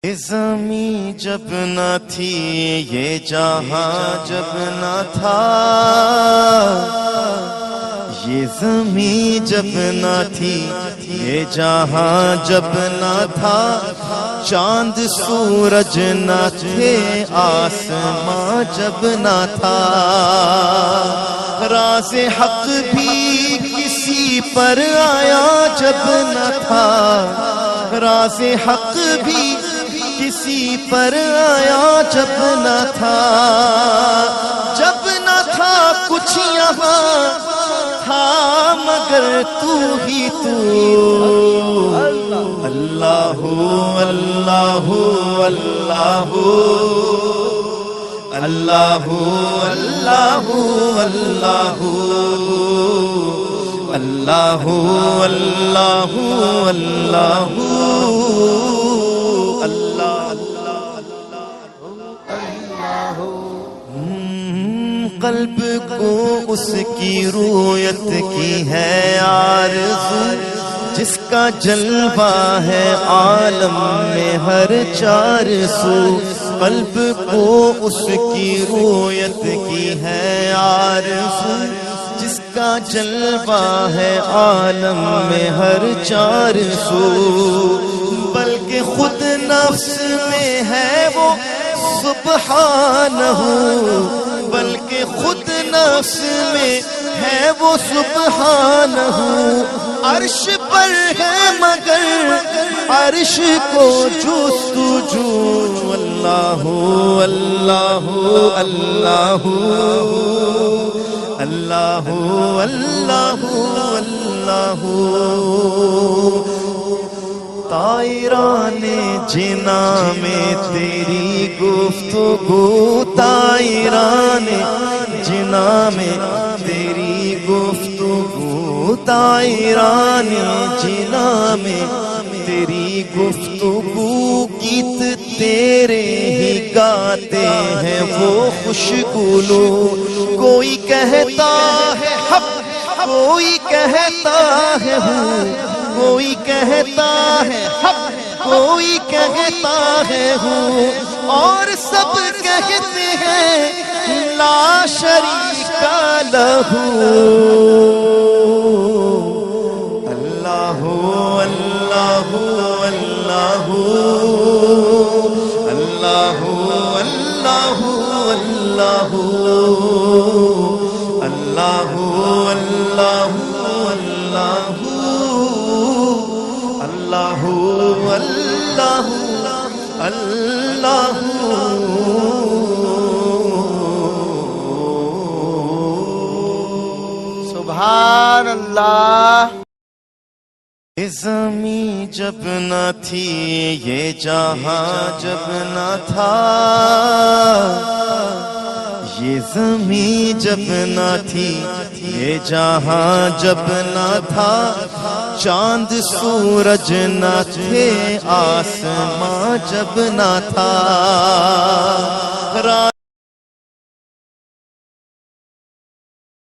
یہ زمین جب نہ تھی، یہ جہاں جب نہ تھا، یہ زمین جب نہ تھی، یہ جہاں جب نہ تھا، چاند سورج نہ تھے، آسماں جب نہ تھا، راز حق بھی کسی پر آیا جب نہ تھا، راز حق بھی کسی پر آیا جب نہ تھا، جب نہ تھا کچھ یہاں تھا مگر تو ہی تو، اللہ اللہ اللہ اللہ اللہ اللہ اللہ اللہ اللہ قلب کو اس کی رویت کی ہے آرزو، جس کا جلوہ ہے عالم میں ہر چار سو، قلب کو اس کی رویت کی ہے آرزو، جس کا جلوہ ہے عالم میں ہر چار سو، بلکہ خود نفس میں ہے وہ سبحانہ، بلکہ خود نفس میں ہے وہ سبحانہ، عرش پر ہے مگر عرش کو جستجو، اللہ اللہ اللہ اللہ اللہ اللہ، طائران جنا میں تیری گفتگو، طائران جنا میں تیری گفتگو، طائران جنا میں تیری گفتگو، گیت تیرے ہی گاتے ہیں وہ خوشگلو، کوئی کہتا ہے حق، کوئی کہتا ہے ہوں، کوئی کہتا ہے حق، کوئی کہتا ہے ہوں، اور سب کہتے ہیں لا شریک لہ، اللہ اللہ اللہ اللہ اللہ اللہ اللہ اللہ اللہ اللہ سبحان اللہ۔ یہ زمین جب نہ تھی، یہ جہاں جب نہ تھا، یہ زمین جب نہ تھی، یہ جہاں جب نہ تھا، چاند سورج نہ تھے، آسماں جب نہ تھا،